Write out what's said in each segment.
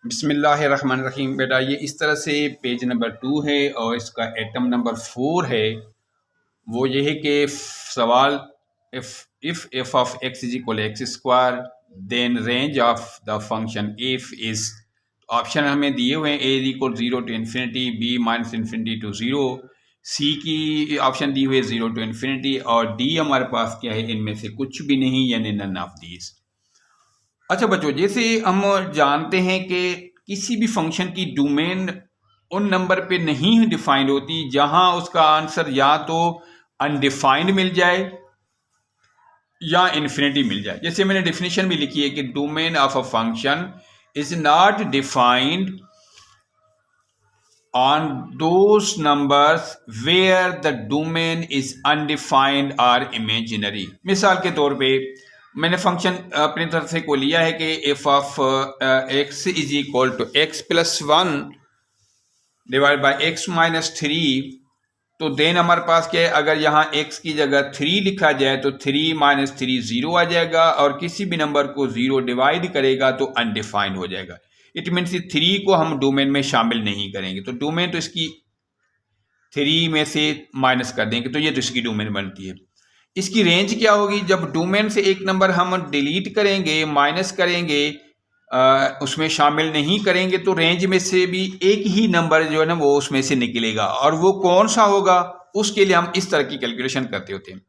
बिस्मिल्लाहिर्रहमानिर्रहीम। बेटा ये इस तरह से पेज नंबर 2 है और इसका एटम नंबर 4 है। वो ये है कि सवाल if f of x is equal x square then range of the function if is, option हमें दिए हुए हैं A is equal 0 to infinity, B minus infinity to 0, C की ऑप्शन दी हुई है 0 टू इन्फिनिटी और डी हमारे पास क्या है, इनमें से कुछ भी नहीं यानी नन ऑफ दीज। अच्छा बच्चों, जैसे हम जानते हैं कि किसी भी फंक्शन की डोमेन उन नंबर पे नहीं डिफाइंड होती जहां उसका आंसर या तो अनडिफाइंड मिल जाए या इन्फिनिटी मिल जाए। जैसे मैंने डेफिनेशन भी लिखी है कि domain of a function is not defined on those numbers where the domain is undefined or imaginary। मिसाल के तौर पे मैंने फंक्शन अपनी तरफ से को लिया है कि f of x is equal to x plus 1 divide by x minus 3, तो देन हमारे पास क्या है, अगर यहाँ x की जगह 3 लिखा जाए तो 3 माइनस 3 0 आ जाएगा और किसी भी नंबर को 0 डिवाइड करेगा तो अनडिफाइंड हो जाएगा। इट मीन्स 3 को हम डोमेन में शामिल नहीं करेंगे, तो डोमेन तो इसकी 3 में से माइनस कर देंगे तो ये तो इसकी डोमेन बनती है। इसकी रेंज क्या होगी, जब डोमेन से एक नंबर हम डिलीट करेंगे, माइनस करेंगे, उसमें शामिल नहीं करेंगे तो रेंज में से भी एक ही नंबर जो है ना वो उसमें से निकलेगा, और वो कौन सा होगा उसके लिए हम इस तरह की कैलकुलेशन करते होते हैं।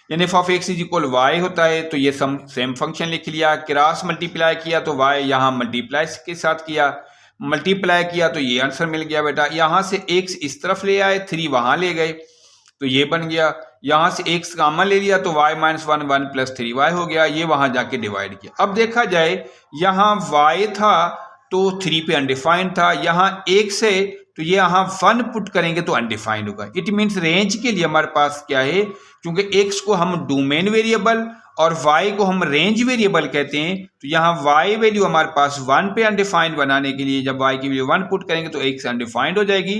यानी f of x is equal y होता है तो ये सेम फंक्शन लिख लिया, क्रॉस मल्टीप्लाई किया तो वाई यहाँ मल्टीप्लाई के साथ किया, मल्टीप्लाई किया तो ये आंसर मिल गया बेटा। यहाँ से एक्स इस तरफ ले आए, 3 वहां ले गए तो ये बन गया। यहाँ से एक्स कॉमन ले लिया तो y माइनस 1 1 प्लस 3y हो गया, ये वहां जाके डिवाइड किया। अब देखा जाए यहाँ y था तो 3 पे अनडिफाइंड था, यहाँ x है तो ये यहाँ 1 पुट करेंगे तो अनडिफाइंड होगा। इट मीन्स रेंज के लिए हमारे पास क्या है, क्योंकि x को हम डोमेन वेरिएबल और y को हम रेंज वेरिएबल कहते हैं, तो यहाँ y वैल्यू हमारे पास 1 पे अनडिफाइंड बनाने के लिए जब y की वैल्यू 1 पुट करेंगे तो x अनडिफाइंड हो जाएगी,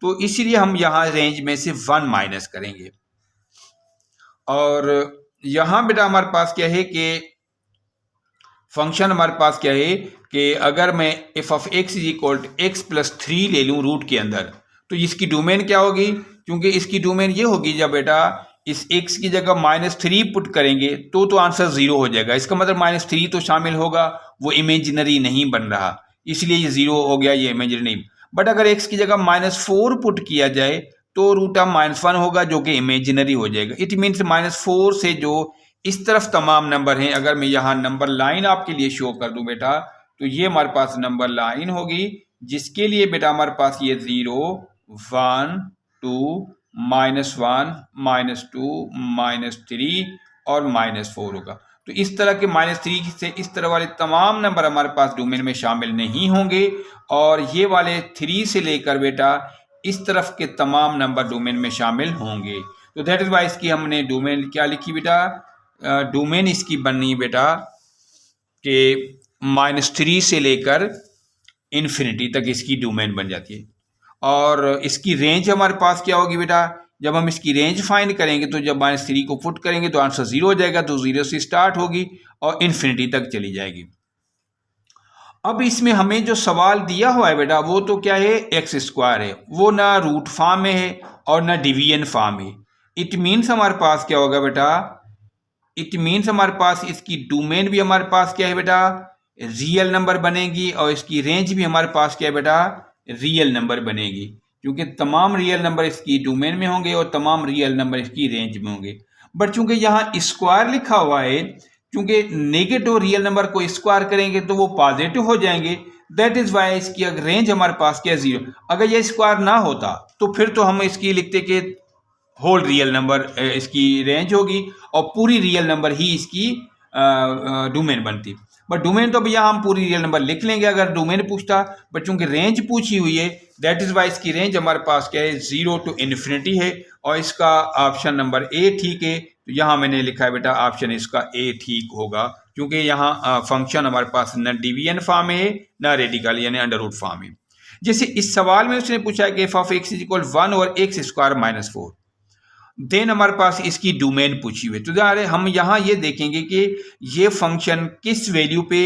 तो इसीलिए हम यहाँ रेंज में से 1 माइनस करेंगे। और यहाँ बेटा हमारे पास क्या है कि फंक्शन हमारे पास क्या है कि अगर मैं f of x is equal to x plus 3 ले लूँ रूट के अंदर, तो इसकी डोमेन क्या होगी, क्योंकि इसकी डोमेन ये होगी जब बेटा इस x की जगह -3 पुट करेंगे तो आंसर 0 हो जाएगा। इसका मतलब -3 तो शामिल होगा, वो इमेजिनरी नहीं बन रहा, इसलिए ये 0 हो गया, ये इमेजिनरी नहीं। बट अगर x की जगह -4 पुट किया जाए तो रूट ऑफ -1 होगा जो कि इमेजिनरी हो जाएगा। इट मीन्स -4 से जो इस तरफ तमाम नंबर हैं, अगर मैं यहाँ नंबर लाइन आपके लिए शो कर दूं बेटा, तो ये हमारे पास नंबर लाइन होगी जिसके लिए बेटा हमारे पास ये 0 1 2 -1 -2 -3 और -4 होगा। तो इस तरह के -3 से इस तरह वाले तमाम नंबर हमारे पास डोमेन में शामिल नहीं होंगे, और ये वाले 3 से लेकर बेटा इस तरफ के तमाम नंबर डोमेन में शामिल होंगे। तो दैट इज वाई इसकी हमने डोमेन क्या लिखी बेटा, डोमेन इसकी बननी बेटा कि -3 से लेकर इन्फिनिटी तक इसकी डोमेन बन जाती है। और इसकी रेंज हमारे पास क्या होगी बेटा, जब हम इसकी रेंज फाइंड करेंगे तो जब -3 को पुट करेंगे तो आंसर 0 हो जाएगा, तो 0 से स्टार्ट होगी और इन्फिनिटी तक चली जाएगी। अब इसमें हमें जो सवाल दिया हुआ है बेटा वो तो क्या है, एक्स स्क्वायर है, वो ना रूट फॉर्म में है और ना डिवीजन फॉर्म है। इट मीन्स हमारे पास क्या होगा बेटा, इट मीन्स हमारे पास इसकी डोमेन भी हमारे पास क्या है बेटा, रियल नंबर बनेगी, और इसकी रेंज भी हमारे पास क्या है बेटा, रियल नंबर बनेगी, क्योंकि तमाम रियल नंबर इसकी डोमेन में होंगे और तमाम रियल नंबर इसकी रेंज में होंगे। बट चूंकि यहाँ स्क्वायर लिखा हुआ है, क्योंकि नेगेटिव रियल नंबर को स्क्वायर करेंगे तो वो पॉजिटिव हो जाएंगे, दैट इज वाई इसकी रेंज हमारे पास क्या है 0। अगर ये स्क्वायर ना होता तो फिर तो हम इसकी लिखते कि होल रियल नंबर इसकी रेंज होगी और पूरी रियल नंबर ही इसकी डोमेन बनती। बट डोमेन तो भैया हम पूरी रियल नंबर लिख लेंगे अगर डोमेन पूछता, बट चूंकि रेंज पूछी हुई है दैट इज वाई इसकी रेंज हमारे पास क्या है, 0 टू इन्फिनिटी है, और इसका ऑप्शन नंबर ए ठीक है। तो यहाँ मैंने लिखा है बेटा ऑप्शन इसका ए ठीक होगा, क्योंकि यहाँ फंक्शन हमारे पास न डिवीजन फॉर्म है न रेडिकल यानी अंडर रूट फॉर्म है। जैसे इस सवाल में उसने पूछा है कि f of x is equal 1 और एक्स स्क्वायर -4, देन हमारे पास इसकी डोमेन पूछी हुई, तो हम यहाँ ये देखेंगे कि ये फंक्शन किस वैल्यू पे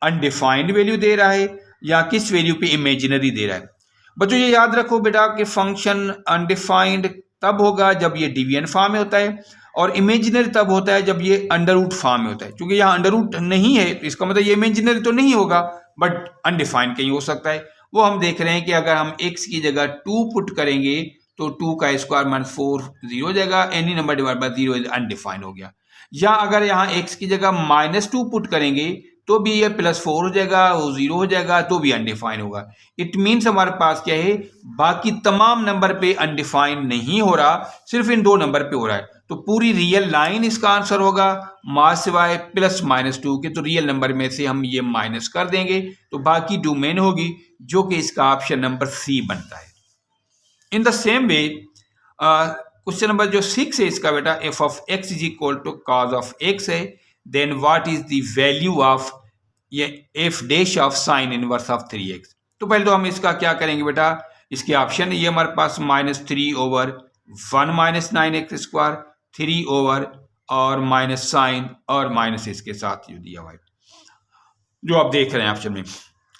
अनडिफाइंड वैल्यू दे रहा है। या किस वैल्यू पे इमेजिनरी दे रहा है। बच्चों ये याद रखो बेटा कि फंक्शन अनडिफाइंड तब होगा जब ये डिवीजन फॉर्म में होता है और इमेजिनरी तब होता है जब ये अंडर रूट फॉर्म में होता है। क्योंकि यहाँ अंडर रूट नहीं है तो इसका मतलब ये इमेजिनरी तो नहीं होगा, बट अनडिफाइंड कहीं हो सकता है। वो हम देख रहे हैं कि अगर हम x की जगह 2 पुट करेंगे तो 2 का स्क्वायर माइनस 4 0 हो जाएगा, any number divide by 0 undefined हो गया। या अगर यहाँ x की जगह -2 पुट करेंगे तो भी ये +4 हो जाएगा, वो 0 हो जाएगा, तो भी अनडिफाइंड होगा। इट मीन्स हमारे पास क्या है, बाकी तमाम नंबर पे अनडिफाइंड नहीं हो रहा, सिर्फ इन 2 नंबर पे हो रहा है। तो पूरी रियल लाइन इसका आंसर होगा मास सिवाय +-2 के, तो रियल नंबर में से हम ये माइनस कर देंगे तो बाकी डोमेन होगी, जो कि इसका ऑप्शन नंबर सी बनता है। In the same way question number जो 6 है इसका बेटा, f of x is equal to cos of x है, then what is the value of ये f dash of sine inverse of 3x। तो पहले तो हम इसका क्या करेंगे बेटा, इसके ऑप्शन ये हमारे पास -3/1 -9x², 3 ओवर और माइनस साइन और माइनस इसके साथ जो दिया हुआ है, जो आप देख रहे हैं ऑप्शन में।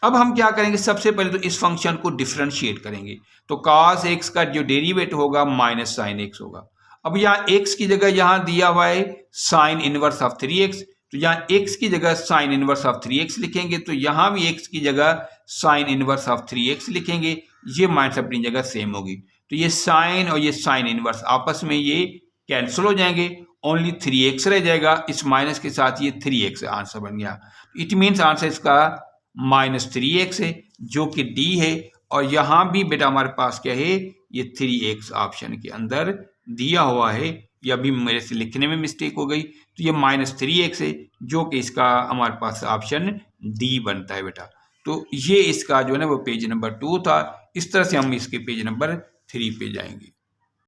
अब हम क्या करेंगे, सबसे पहले तो इस फंक्शन को डिफरेंशिएट करेंगे। तो cos x का जो डेरिवेट होगा माइनस साइन x होगा। अब यहाँ x की जगह यहाँ दिया हुआ है साइन इनवर्स ऑफ 3x, तो यहाँ x की जगह साइन इनवर्स ऑफ 3x लिखेंगे, तो यहाँ भी x की जगह साइन इनवर्स ऑफ 3x लिखेंगे। ये माइनस अपनी जगह सेम होगी, तो ये साइन और ये साइन इनवर्स आपस में ये कैंसिल हो जाएंगे, ओनली 3x रह जाएगा। इस माइनस के साथ ये 3x आंसर बन गया। इट मीन्स आंसर इसका -3x है, जो कि डी है। और यहाँ भी बेटा हमारे पास क्या है, ये 3x ऑप्शन के अंदर दिया हुआ है। या भी मेरे से लिखने में मिस्टेक हो गई, तो ये -3x है, जो कि इसका हमारे पास ऑप्शन डी बनता है बेटा। तो ये इसका जो है ना वो पेज नंबर 2 था। इस तरह से हम इसके पेज नंबर 3 पे जाएंगे।